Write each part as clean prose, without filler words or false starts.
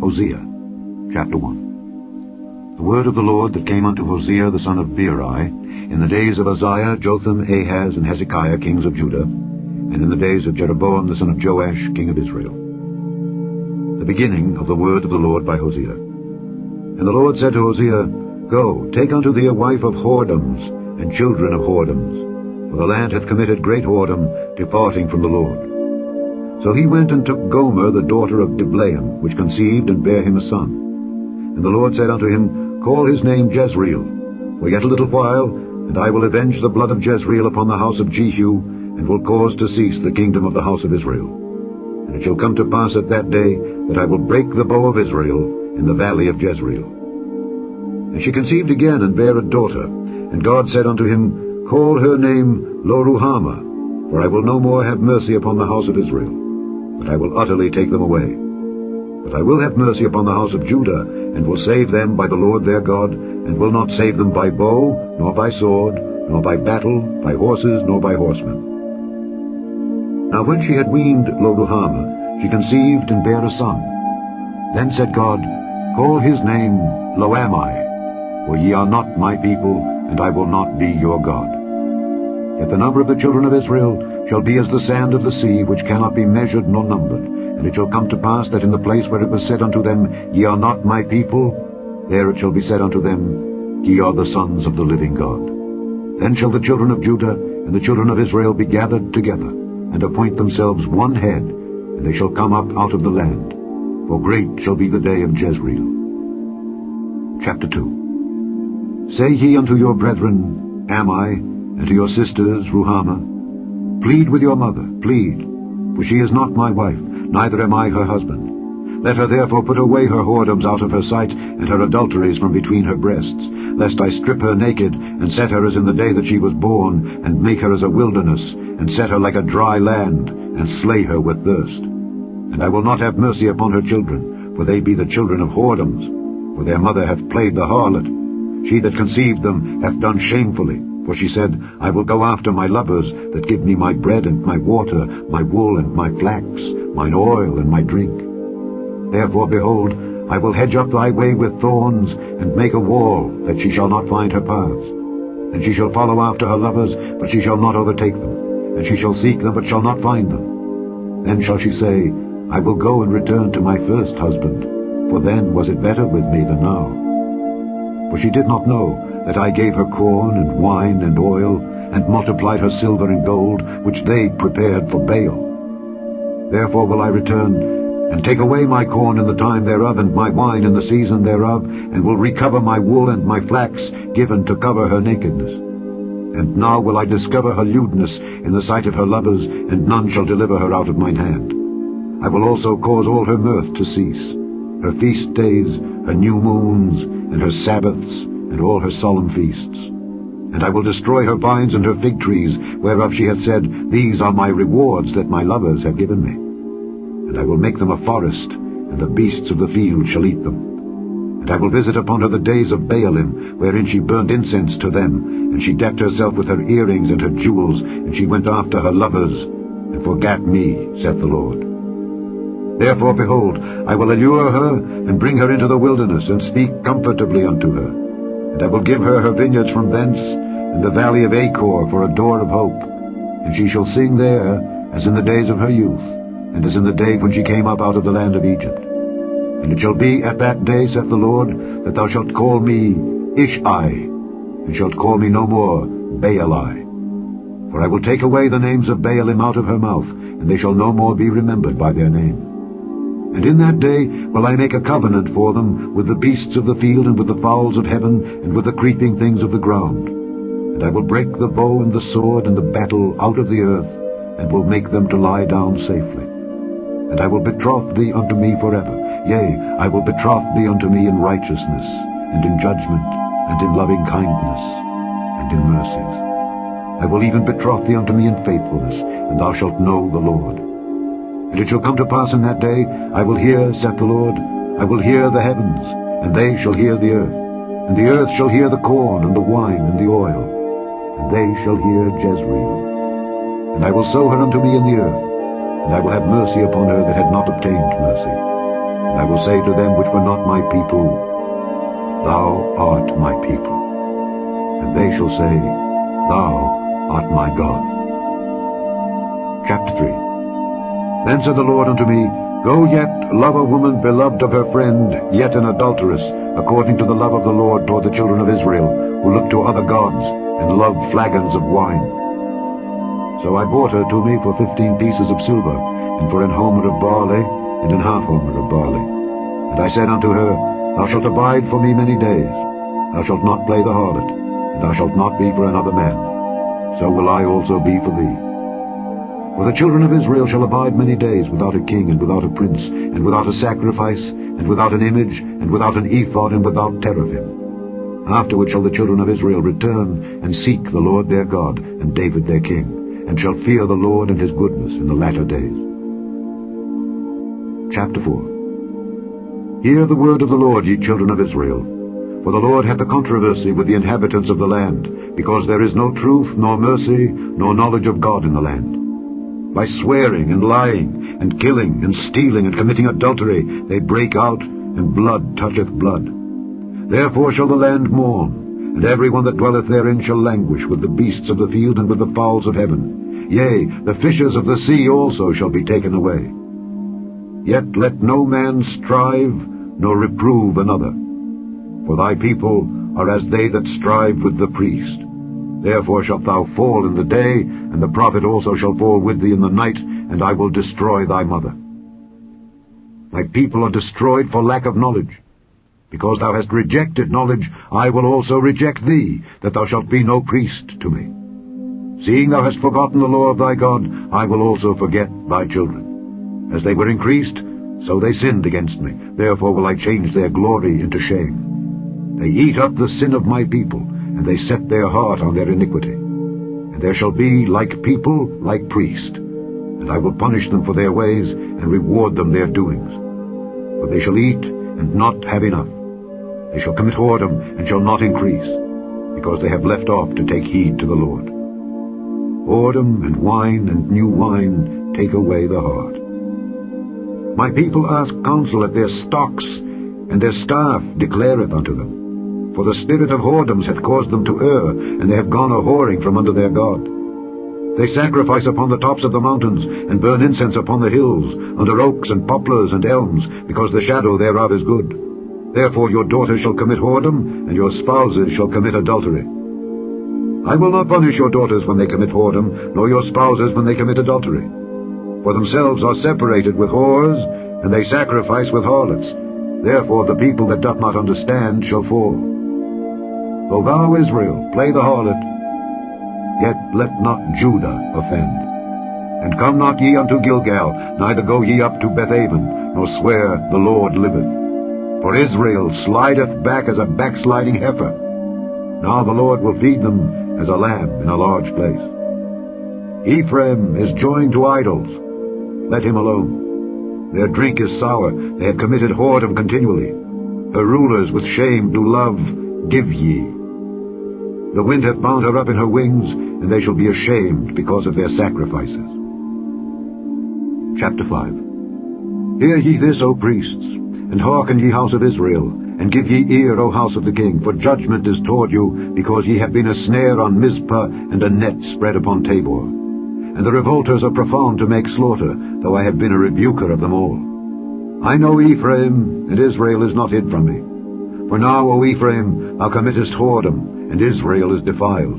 Hosea, chapter 1. The word of the Lord that came unto Hosea the son of Beeri in the days of Uzziah, Jotham, Ahaz, and Hezekiah, kings of Judah, and in the days of Jeroboam the son of Joash, king of Israel. The beginning of the word of the Lord by Hosea. And the Lord said to Hosea, Go, take unto thee a wife of whoredoms, and children of whoredoms, for the land hath committed great whoredom, departing from the Lord. So he went and took Gomer the daughter of Diblaim, which conceived and bare him a son. And the Lord said unto him, Call his name Jezreel, for yet a little while, and I will avenge the blood of Jezreel upon the house of Jehu, and will cause to cease the kingdom of the house of Israel. And it shall come to pass at that day, that I will break the bow of Israel in the valley of Jezreel. And she conceived again, and bare a daughter. And God said unto him, Call her name Lo-ruhamah, for I will no more have mercy upon the house of Israel, but I will utterly take them away. But I will have mercy upon the house of Judah, and will save them by the Lord their God, and will not save them by bow, nor by sword, nor by battle, by horses, nor by horsemen. Now when she had weaned Lo-ruhamah, she conceived and bare a son. Then said God, Call his name Lo-ammi, for ye are not my people, and I will not be your God. Yet the number of the children of Israel shall be as the sand of the sea, which cannot be measured nor numbered. And it shall come to pass that in the place where it was said unto them, Ye are not my people, there it shall be said unto them, Ye are the sons of the living God. Then shall the children of Judah and the children of Israel be gathered together, and appoint themselves one head, and they shall come up out of the land. For great shall be the day of Jezreel. Chapter 2. Say ye unto your brethren, Ammi, and to your sisters, Ruhamah, Plead with your mother, plead, for she is not my wife, neither am I her husband. Let her therefore put away her whoredoms out of her sight, and her adulteries from between her breasts, lest I strip her naked, and set her as in the day that she was born, and make her as a wilderness, and set her like a dry land, and slay her with thirst. And I will not have mercy upon her children, for they be the children of whoredoms, for their mother hath played the harlot. She that conceived them hath done shamefully. For she said, I will go after my lovers that give me my bread and my water, my wool and my flax, mine oil and my drink. Therefore, behold, I will hedge up thy way with thorns, and make a wall, that she shall not find her paths. And she shall follow after her lovers, but she shall not overtake them. And she shall seek them, but shall not find them. Then shall she say, I will go and return to my first husband, for then was it better with me than now. For she did not know that I gave her corn and wine and oil, and multiplied her silver and gold, which they prepared for Baal. Therefore will I return, and take away my corn in the time thereof, and my wine in the season thereof, and will recover my wool and my flax, given to cover her nakedness. And now will I discover her lewdness in the sight of her lovers, and none shall deliver her out of mine hand. I will also cause all her mirth to cease, her feast days, her new moons, and her Sabbaths, and all her solemn feasts. And I will destroy her vines and her fig trees, whereof she hath said, These are my rewards that my lovers have given me. And I will make them a forest, and the beasts of the field shall eat them. And I will visit upon her the days of Baalim, wherein she burned incense to them, and she decked herself with her earrings and her jewels, and she went after her lovers, and forgat me, saith the Lord. Therefore, behold, I will allure her, and bring her into the wilderness, and speak comfortably unto her. And I will give her her vineyards from thence, and the valley of Achor for a door of hope. And she shall sing there, as in the days of her youth, and as in the day when she came up out of the land of Egypt. And it shall be at that day, saith the Lord, that thou shalt call me Ish-ai, and shalt call me no more Baali. For I will take away the names of Baalim out of her mouth, and they shall no more be remembered by their name. And in that day will I make a covenant for them with the beasts of the field, and with the fowls of heaven, and with the creeping things of the ground. And I will break the bow and the sword and the battle out of the earth, and will make them to lie down safely. And I will betroth thee unto me forever. Yea, I will betroth thee unto me in righteousness, and in judgment, and in loving kindness, and in mercies. I will even betroth thee unto me in faithfulness, and thou shalt know the Lord. And it shall come to pass in that day, I will hear, saith the Lord, I will hear the heavens, and they shall hear the earth. And the earth shall hear the corn, and the wine, and the oil. And they shall hear Jezreel. And I will sow her unto me in the earth, and I will have mercy upon her that had not obtained mercy. And I will will say to them which were not my people, Thou art my people. And they shall say, Thou art my God. Chapter 3. Then said the Lord unto me, Go yet, love a woman beloved of her friend, yet an adulteress, according to the love of the Lord toward the children of Israel, who look to other gods, and love flagons of wine. So I bought her to me for 15 pieces of silver, and for an homer of barley, and an half homer of barley. And I said unto her, Thou shalt abide for me many days. Thou shalt not play the harlot, and thou shalt not be for another man. So will I also be for thee. For the children of Israel shall abide many days without a king, and without a prince, and without a sacrifice, and without an image, and without an ephod, and without teraphim. Afterward shall the children of Israel return, and seek the Lord their God, and David their king, and shall fear the Lord and his goodness in the latter days. Chapter 4. Hear the word of the Lord, ye children of Israel. For the Lord hath a controversy with the inhabitants of the land, because there is no truth, nor mercy, nor knowledge of God in the land. By swearing and lying, and killing, and stealing, and committing adultery, they break out, and blood toucheth blood. Therefore shall the land mourn, and every one that dwelleth therein shall languish with the beasts of the field, and with the fowls of heaven. Yea, the fishes of the sea also shall be taken away. Yet let no man strive, nor reprove another. For thy people are as they that strive with the priest. Therefore shalt thou fall in the day, and the prophet also shall fall with thee in the night, and I will destroy thy mother. Thy people are destroyed for lack of knowledge. Because thou hast rejected knowledge, I will also reject thee, that thou shalt be no priest to me. Seeing thou hast forgotten the law of thy God, I will also forget thy children. As they were increased, so they sinned against me. Therefore will I change their glory into shame. They eat up the sin of my people, and they set their heart on their iniquity. And there shall be like people, like priest. And I will punish them for their ways, and reward them their doings. For they shall eat, and not have enough. They shall commit whoredom, and shall not increase, because they have left off to take heed to the Lord. Whoredom and wine and new wine take away the heart. My people ask counsel at their stocks, and their staff declareth unto them. For the spirit of whoredoms hath caused them to err, and they have gone a-whoring from under their God. They sacrifice upon the tops of the mountains, and burn incense upon the hills, under oaks and poplars and elms, because the shadow thereof is good. Therefore your daughters shall commit whoredom, and your spouses shall commit adultery. I will not punish your daughters when they commit whoredom, nor your spouses when they commit adultery. For themselves are separated with whores, and they sacrifice with harlots. Therefore the people that doth not understand shall fall. Though thou, Israel, play the harlot, yet let not Judah offend. And come not ye unto Gilgal, neither go ye up to Bethaven, nor swear, The Lord liveth. For Israel slideth back as a backsliding heifer. Now the Lord will feed them as a lamb in a large place. Ephraim is joined to idols. Let him alone. Their drink is sour. They have committed whoredom continually. Her rulers with shame do love, give ye. The wind hath bound her up in her wings, and they shall be ashamed because of their sacrifices. Chapter 5. Hear ye this, O priests, and hearken ye house of Israel, and give ye ear, O house of the king, for judgment is toward you, because ye have been a snare on Mizpah, and a net spread upon Tabor. And the revolters are profound to make slaughter, though I have been a rebuker of them all. I know Ephraim, and Israel is not hid from me. For now, O Ephraim, thou committest whoredom, and Israel is defiled.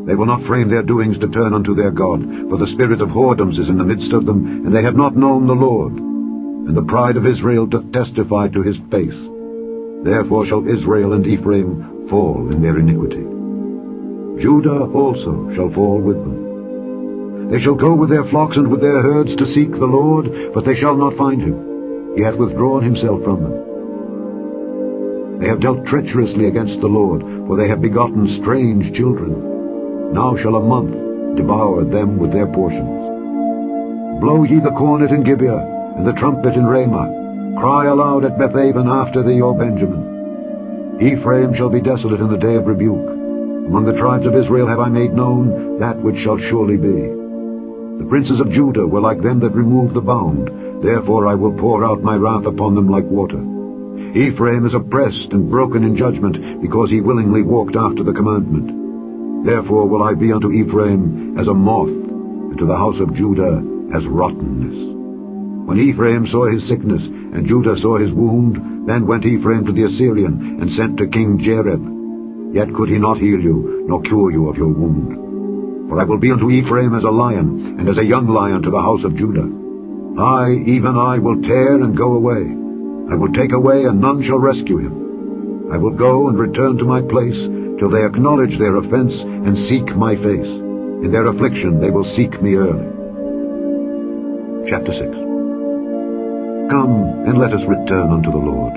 They will not frame their doings to turn unto their God, for the spirit of whoredoms is in the midst of them, and they have not known the Lord. And the pride of Israel doth testify to his face. Therefore shall Israel and Ephraim fall in their iniquity. Judah also shall fall with them. They shall go with their flocks and with their herds to seek the Lord, but they shall not find him. He hath withdrawn himself from them. They have dealt treacherously against the Lord, for they have begotten strange children. Now shall a month devour them with their portions. Blow ye the cornet in Gibeah, and the trumpet in Ramah. Cry aloud at Bethaven after thee, O Benjamin. Ephraim shall be desolate in the day of rebuke. Among the tribes of Israel have I made known that which shall surely be. The princes of Judah were like them that remove the bound. Therefore I will pour out my wrath upon them like water. Ephraim is oppressed and broken in judgment, because he willingly walked after the commandment. Therefore will I be unto Ephraim as a moth, and to the house of Judah as rottenness. When Ephraim saw his sickness, and Judah saw his wound, then went Ephraim to the Assyrian, and sent to King Jareb. Yet could he not heal you, nor cure you of your wound. For I will be unto Ephraim as a lion, and as a young lion to the house of Judah. I, even I, will tear and go away. I will take away, and none shall rescue him. I will go and return to my place, till they acknowledge their offense, and seek my face. In their affliction they will seek me early. Chapter 6. Come, and let us return unto the Lord.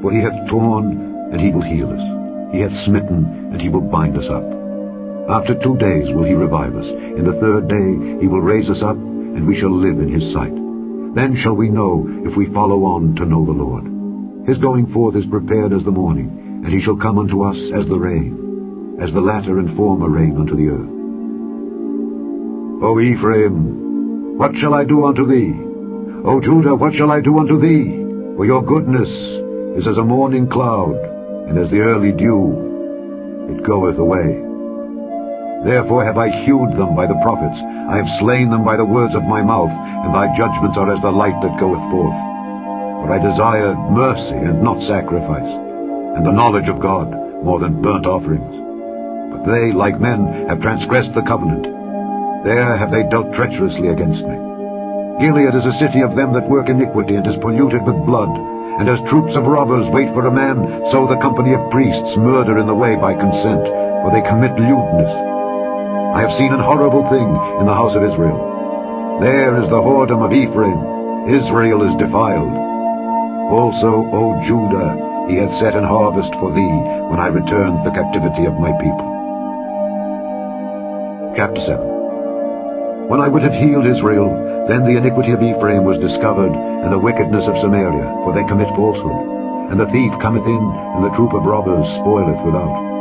For he hath torn, and he will heal us. He hath smitten, and he will bind us up. After 2 days will he revive us. In the 3rd day he will raise us up, and we shall live in his sight. Then shall we know, if we follow on to know the Lord. His going forth is prepared as the morning, and he shall come unto us as the rain, as the latter and former rain unto the earth. O Ephraim, what shall I do unto thee? O Judah, what shall I do unto thee? For your goodness is as a morning cloud, and as the early dew, it goeth away. Therefore have I hewed them by the prophets, I have slain them by the words of my mouth, and thy judgments are as the light that goeth forth. For I desired mercy and not sacrifice, and the knowledge of God more than burnt offerings. But they, like men, have transgressed the covenant. There have they dealt treacherously against me. Gilead is a city of them that work iniquity, and is polluted with blood. And as troops of robbers wait for a man, so the company of priests murder in the way by consent, for they commit lewdness. I have seen an horrible thing in the house of Israel. There is the whoredom of Ephraim. Israel is defiled. Also, O Judah, he hath set an harvest for thee, when I returned the captivity of my people. Chapter 7. When I would have healed Israel, then the iniquity of Ephraim was discovered, and the wickedness of Samaria, for they commit falsehood. And the thief cometh in, and the troop of robbers spoileth without.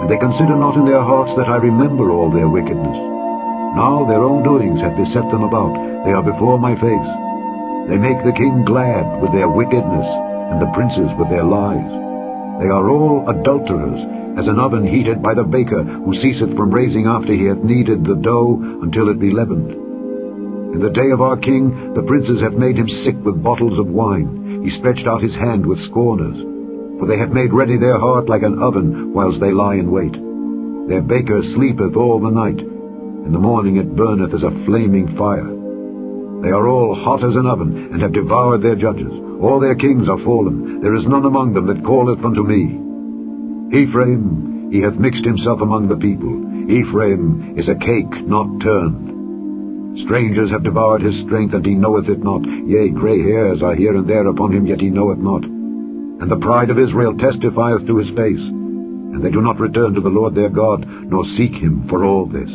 And they consider not in their hearts that I remember all their wickedness. Now their own doings have beset them about, they are before my face. They make the king glad with their wickedness, and the princes with their lies. They are all adulterers, as an oven heated by the baker, who ceaseth from raising after he hath kneaded the dough until it be leavened. In the day of our king, the princes have made him sick with bottles of wine. He stretched out his hand with scorners. For they have made ready their heart like an oven, whilst they lie in wait. Their baker sleepeth all the night. In the morning it burneth as a flaming fire. They are all hot as an oven, and have devoured their judges. All their kings are fallen. There is none among them that calleth unto me. Ephraim, he hath mixed himself among the people. Ephraim is a cake not turned. Strangers have devoured his strength, and he knoweth it not. Yea, grey hairs are here and there upon him, yet he knoweth not. And the pride of Israel testifieth to his face. And they do not return to the Lord their God, nor seek him for all this.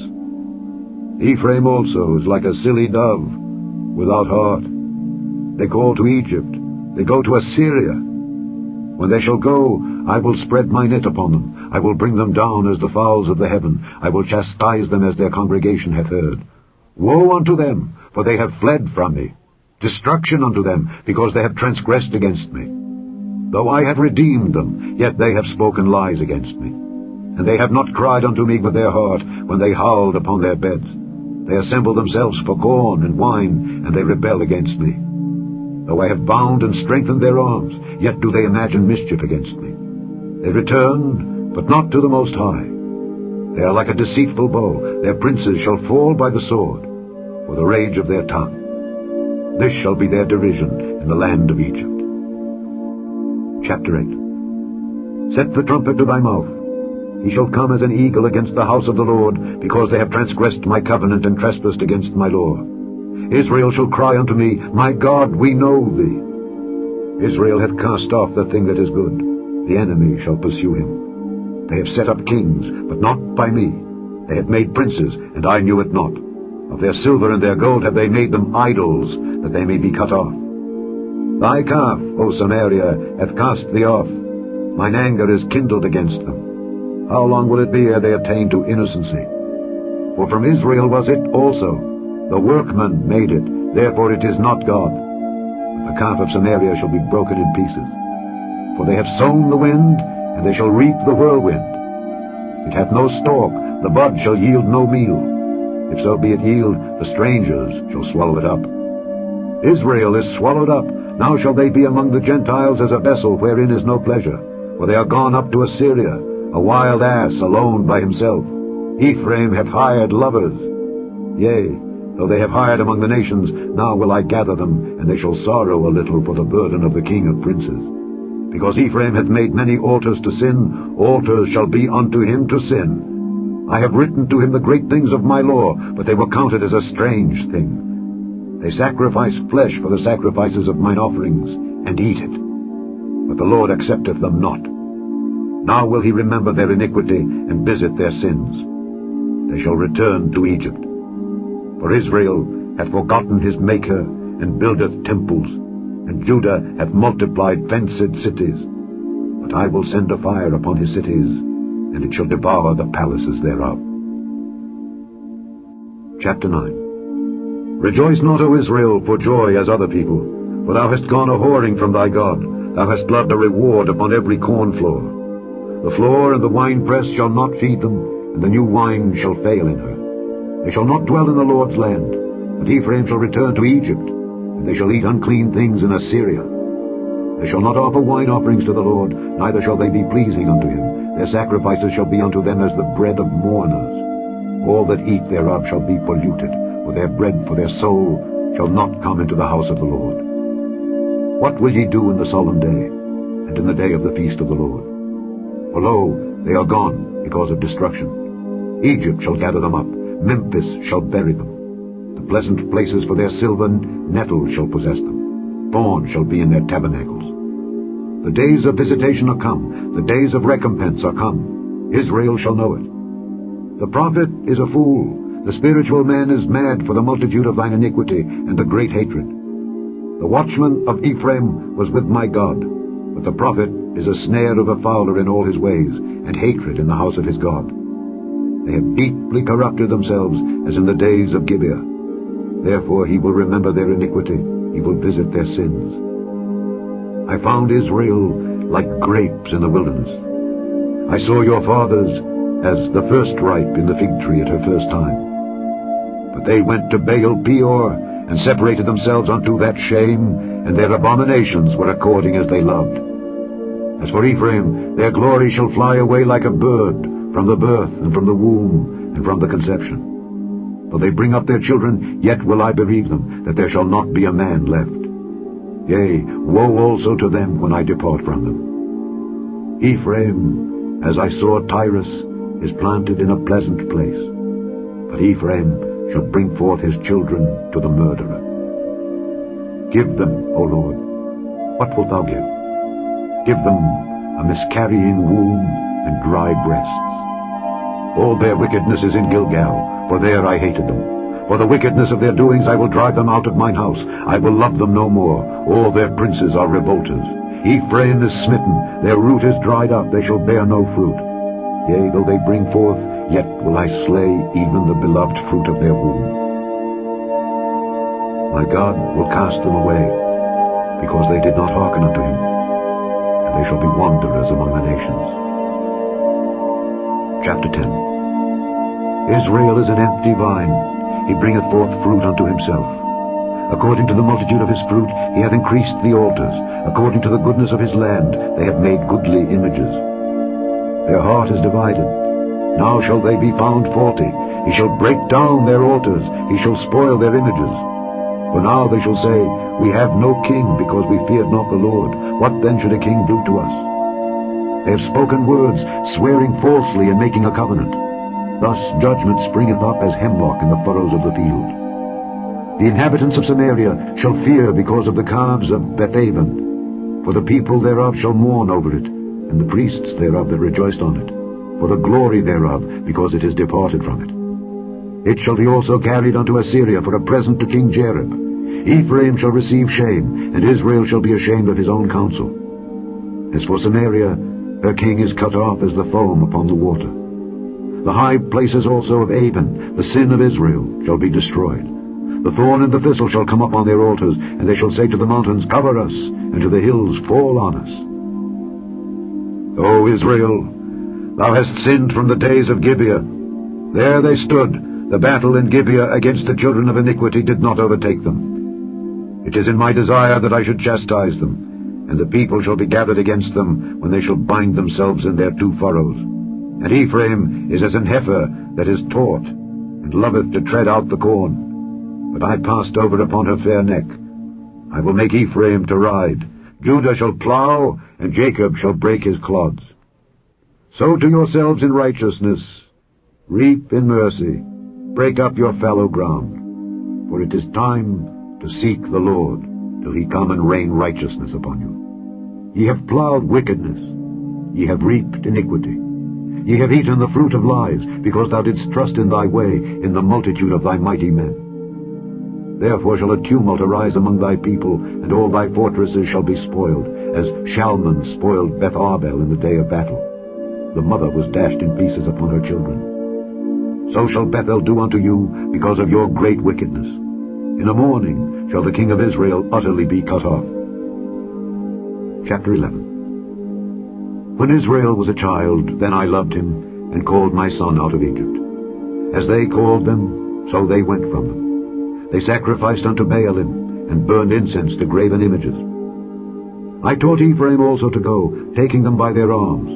Ephraim also is like a silly dove, without heart. They call to Egypt, they go to Assyria. When they shall go, I will spread my net upon them. I will bring them down as the fowls of the heaven. I will chastise them as their congregation hath heard. Woe unto them, for they have fled from me. Destruction unto them, because they have transgressed against me. Though I have redeemed them, yet they have spoken lies against me. And they have not cried unto me with their heart, when they howled upon their beds. They assemble themselves for corn and wine, and they rebel against me. Though I have bound and strengthened their arms, yet do they imagine mischief against me. They return, but not to the Most High. They are like a deceitful bow. Their princes shall fall by the sword, for the rage of their tongue. This shall be their derision in the land of Egypt. Chapter 8. Set the trumpet to thy mouth. He shall come as an eagle against the house of the Lord, because they have transgressed my covenant and trespassed against my law. Israel shall cry unto me, My God, we know thee. Israel hath cast off the thing that is good. The enemy shall pursue him. They have set up kings, but not by me. They have made princes, and I knew it not. Of their silver and their gold have they made them idols, that they may be cut off. Thy calf, O Samaria, hath cast thee off. Mine anger is kindled against them. How long will it be ere they attain to innocency? For from Israel was it also. The workman made it, therefore it is not God. The calf of Samaria shall be broken in pieces. For they have sown the wind, and they shall reap the whirlwind. It hath no stalk, the bud shall yield no meal. If so be it yield, the strangers shall swallow it up. Israel is swallowed up. Now shall they be among the Gentiles as a vessel wherein is no pleasure. For they are gone up to Assyria, a wild ass alone by himself. Ephraim hath hired lovers. Yea, though they have hired among the nations, now will I gather them, and they shall sorrow a little for the burden of the king of princes. Because Ephraim hath made many altars to sin, altars shall be unto him to sin. I have written to him the great things of my law, but they were counted as a strange thing. They sacrifice flesh for the sacrifices of mine offerings, and eat it. But the Lord accepteth them not. Now will he remember their iniquity, and visit their sins. They shall return to Egypt. For Israel hath forgotten his Maker, and buildeth temples, and Judah hath multiplied fenced cities. But I will send a fire upon his cities, and it shall devour the palaces thereof. Chapter 9. Rejoice not, O Israel, for joy as other people, for thou hast gone a-whoring from thy God. Thou hast loved a reward upon every corn floor. The floor and the winepress shall not feed them, and the new wine shall fail in her. They shall not dwell in the Lord's land, but Ephraim shall return to Egypt, and they shall eat unclean things in Assyria. They shall not offer wine offerings to the Lord, neither shall they be pleasing unto him. Their sacrifices shall be unto them as the bread of mourners. All that eat thereof shall be polluted, for their bread for their soul shall not come into the house of the Lord. What will ye do in the solemn day, and in the day of the feast of the Lord? For lo, they are gone because of destruction. Egypt shall gather them up, Memphis shall bury them. The pleasant places for their silver nettles shall possess them. Thorn shall be in their tabernacles. The days of visitation are come, the days of recompense are come. Israel shall know it. The prophet is a fool, the spiritual man is mad for the multitude of thine iniquity and the great hatred. The watchman of Ephraim was with my God, but the prophet is a snare of a fowler in all his ways, and hatred in the house of his God. They have deeply corrupted themselves, as in the days of Gibeah. Therefore he will remember their iniquity, he will visit their sins. I found Israel like grapes in the wilderness. I saw your fathers as the first ripe in the fig tree at her first time. But they went to Baal Peor, and separated themselves unto that shame, and their abominations were according as they loved. As for Ephraim, their glory shall fly away like a bird, from the birth, and from the womb, and from the conception. Though they bring up their children, yet will I bereave them, that there shall not be a man left. Yea, woe also to them when I depart from them. Ephraim, as I saw Tyrus, is planted in a pleasant place, but Ephraim shall bring forth his children to the murderer. Give them, O Lord, what wilt thou give? Give them a miscarrying womb and dry breasts. All their wickedness is in Gilgal, for there I hated them. For the wickedness of their doings I will drive them out of mine house. I will love them no more. All their princes are revolters. Ephraim is smitten, their root is dried up, they shall bear no fruit. Yea, though they bring forth, yet will I slay even the beloved fruit of their womb. My God will cast them away, because they did not hearken unto him, and they shall be wanderers among the nations. Chapter 10. Israel is an empty vine, he bringeth forth fruit unto himself. According to the multitude of his fruit he hath increased the altars, according to the goodness of his land they have made goodly images. Their heart is divided, now shall they be found faulty. He shall break down their altars, he shall spoil their images. For now they shall say, We have no king, because we feared not the Lord. What then should a king do to us? They have spoken words, swearing falsely and making a covenant. Thus judgment springeth up as hemlock in the furrows of the field. The inhabitants of Samaria shall fear because of the calves of Bethaven. For the people thereof shall mourn over it, and the priests thereof that rejoiced on it, for the glory thereof, because it is departed from it. It shall be also carried unto Assyria for a present to King Jareb. Ephraim shall receive shame, and Israel shall be ashamed of his own counsel. As for Samaria, her king is cut off as the foam upon the water. The high places also of Avon, the sin of Israel, shall be destroyed. The thorn and the thistle shall come up on their altars, and they shall say to the mountains, Cover us, and to the hills, Fall on us. O Israel, thou hast sinned from the days of Gibeah. There they stood. The battle in Gibeah against the children of iniquity did not overtake them. It is in my desire that I should chastise them, and the people shall be gathered against them when they shall bind themselves in their 2 furrows. And Ephraim is as an heifer that is taught, and loveth to tread out the corn. But I passed over upon her fair neck. I will make Ephraim to ride. Judah shall plow, and Jacob shall break his clods. Sow to yourselves in righteousness, reap in mercy, break up your fallow ground. For it is time to seek the Lord, till he come and rain righteousness upon you. Ye have plowed wickedness, ye have reaped iniquity. Ye have eaten the fruit of lies, because thou didst trust in thy way, in the multitude of thy mighty men. Therefore shall a tumult arise among thy people, and all thy fortresses shall be spoiled, as Shalman spoiled Beth Arbel in the day of battle. The mother was dashed in pieces upon her children. So shall Bethel do unto you, because of your great wickedness. In the morning shall the king of Israel utterly be cut off. Chapter 11. When Israel was a child, then I loved him, and called my son out of Egypt. As they called them, so they went from them. They sacrificed unto Baalim, and burned incense to graven images. I taught Ephraim also to go, taking them by their arms.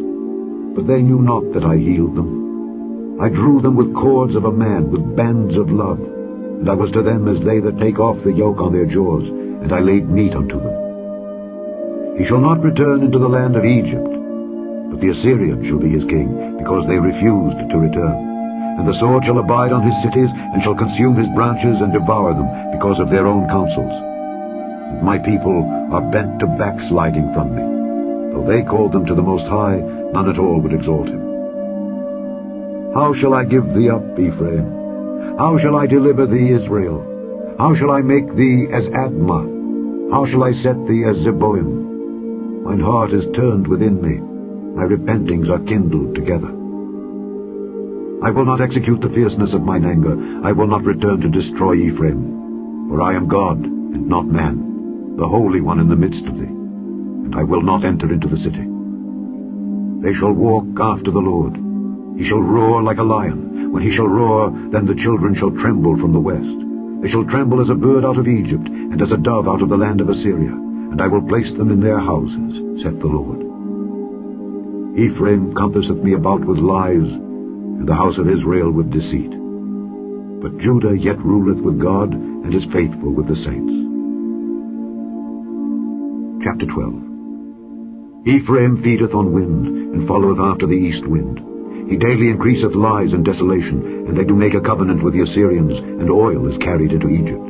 But they knew not that I healed them. I drew them with cords of a man, with bands of love. And I was to them as they that take off the yoke on their jaws, and I laid meat unto them. He shall not return into the land of Egypt, but the Assyrian shall be his king, because they refused to return. And the sword shall abide on his cities, and shall consume his branches, and devour them, because of their own counsels. And my people are bent to backsliding from me. Though they called them to the Most High, none at all would exalt him. How shall I give thee up, Ephraim? How shall I deliver thee, Israel? How shall I make thee as Admah? How shall I set thee as Zeboim? Mine heart is turned within me, my repentings are kindled together. I will not execute the fierceness of mine anger. I will not return to destroy Ephraim. For I am God, and not man, the Holy One in the midst of thee. And I will not enter into the city. They shall walk after the Lord. He shall roar like a lion. When he shall roar, then the children shall tremble from the west. They shall tremble as a bird out of Egypt, and as a dove out of the land of Assyria. And I will place them in their houses, saith the Lord. Ephraim compasseth me about with lies, and the house of Israel with deceit. But Judah yet ruleth with God, and is faithful with the saints. Chapter 12. Ephraim feedeth on wind, and followeth after the east wind. He daily increaseth lies and desolation, and they do make a covenant with the Assyrians, and oil is carried into Egypt.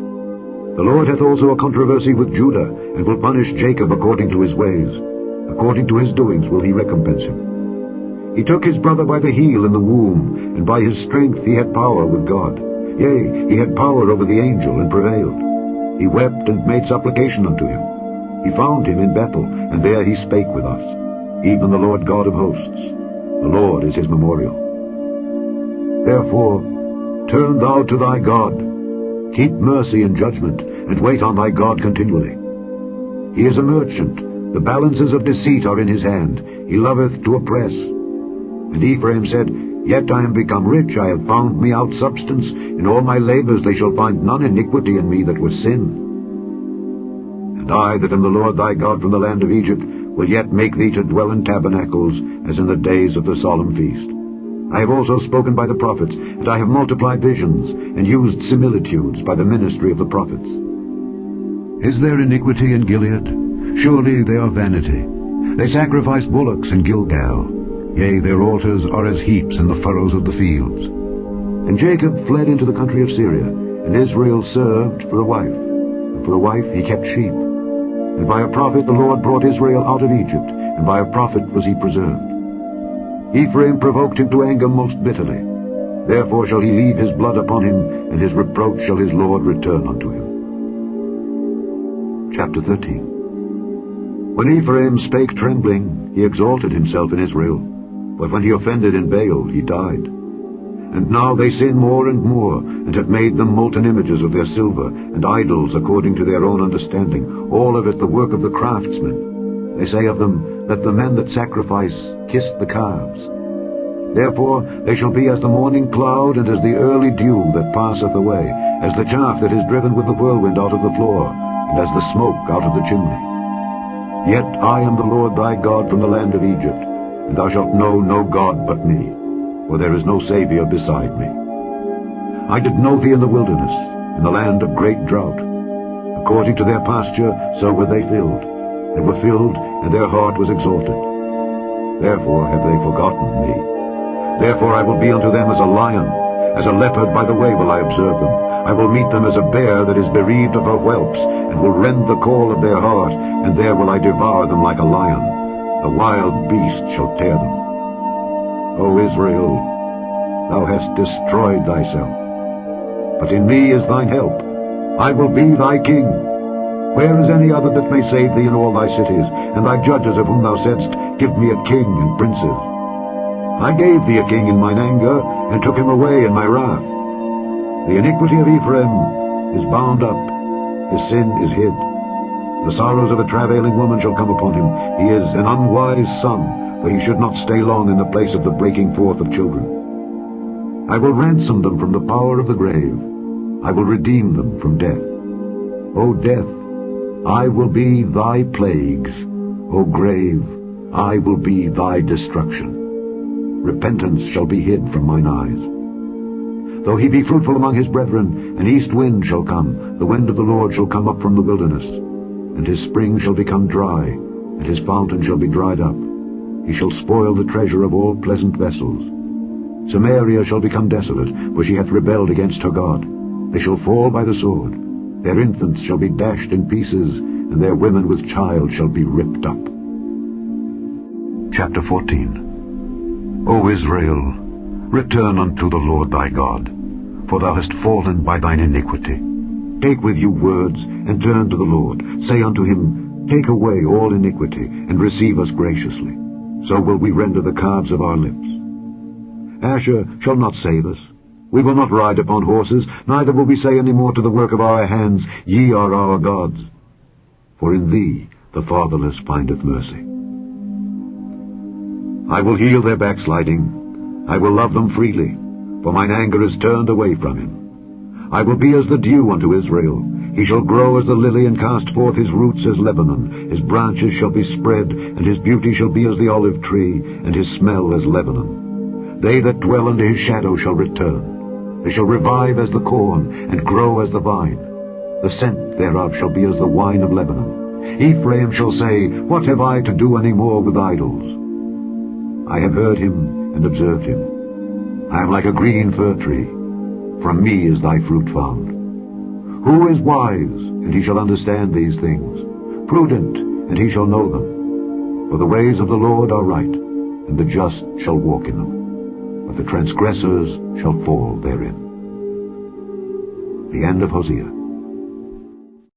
The Lord hath also a controversy with Judah, and will punish Jacob according to his ways. According to his doings will he recompense him. He took his brother by the heel in the womb, and by his strength he had power with God. Yea, he had power over the angel, and prevailed. He wept and made supplication unto him. He found him in Bethel, and there he spake with us, even the Lord God of hosts. The Lord is his memorial. Therefore, turn thou to thy God. Keep mercy and judgment, and wait on thy God continually. He is a merchant. The balances of deceit are in his hand. He loveth to oppress. And Ephraim said, Yet I am become rich, I have found me out substance. In all my labors they shall find none iniquity in me that was sin. And I that am the Lord thy God from the land of Egypt will yet make thee to dwell in tabernacles, as in the days of the solemn feast. I have also spoken by the prophets, and I have multiplied visions, and used similitudes by the ministry of the prophets. Is there iniquity in Gilead? Surely they are vanity. They sacrifice bullocks in Gilgal. Yea, their altars are as heaps in the furrows of the fields. And Jacob fled into the country of Syria, and Israel served for a wife. And for a wife he kept sheep. And by a prophet the Lord brought Israel out of Egypt, and by a prophet was he preserved. Ephraim provoked him to anger most bitterly. Therefore shall he leave his blood upon him, and his reproach shall his Lord return unto him. Chapter 13. When Ephraim spake trembling, he exalted himself in Israel. But when he offended in Baal, he died. And now they sin more and more, and have made them molten images of their silver, and idols according to their own understanding, all of it the work of the craftsmen. They say of them, that the men that sacrifice kissed the calves. Therefore they shall be as the morning cloud, and as the early dew that passeth away, as the chaff that is driven with the whirlwind out of the floor, and as the smoke out of the chimney. Yet I am the Lord thy God from the land of Egypt, and thou shalt know no God but me, for there is no Saviour beside me. I did know thee in the wilderness, in the land of great drought. According to their pasture, so were they filled. They were filled, and their heart was exalted. Therefore have they forgotten me. Therefore I will be unto them as a lion, as a leopard by the way will I observe them. I will meet them as a bear that is bereaved of her whelps, and will rend the caul of their heart, and there will I devour them like a lion. The wild beast shall tear them. O Israel, thou hast destroyed thyself. But in me is thine help. I will be thy king. Where is any other that may save thee in all thy cities, and thy judges of whom thou saidst, Give me a king and princes? I gave thee a king in mine anger, and took him away in my wrath. The iniquity of Ephraim is bound up, his sin is hid. The sorrows of a travailing woman shall come upon him. He is an unwise son, for he should not stay long in the place of the breaking forth of children. I will ransom them from the power of the grave. I will redeem them from death. O death, I will be thy plagues. O grave, I will be thy destruction. Repentance shall be hid from mine eyes. Though he be fruitful among his brethren, an east wind shall come, the wind of the Lord shall come up from the wilderness, and his spring shall become dry, and his fountain shall be dried up. He shall spoil the treasure of all pleasant vessels. Samaria shall become desolate, for she hath rebelled against her God. They shall fall by the sword. Their infants shall be dashed in pieces, and their women with child shall be ripped up. Chapter 14. O Israel, return unto the Lord thy God, for thou hast fallen by thine iniquity. Take with you words, and turn to the Lord. Say unto him, Take away all iniquity, and receive us graciously. So will we render the calves of our lips. Asher shall not save us. We will not ride upon horses, neither will we say any more to the work of our hands, Ye are our gods. For in thee the fatherless findeth mercy. I will heal their backsliding. I will love them freely, for mine anger is turned away from him. I will be as the dew unto Israel. He shall grow as the lily, and cast forth his roots as Lebanon. His branches shall be spread, and his beauty shall be as the olive tree, and his smell as Lebanon. They that dwell under his shadow shall return. They shall revive as the corn, and grow as the vine. The scent thereof shall be as the wine of Lebanon. Ephraim shall say, What have I to do any more with idols? I have heard him and observed him. I am like a green fir tree. From me is thy fruit found. Who is wise, and he shall understand these things? Prudent, and he shall know them. For the ways of the Lord are right, and the just shall walk in them, but the transgressors shall fall therein. The end of Hosea.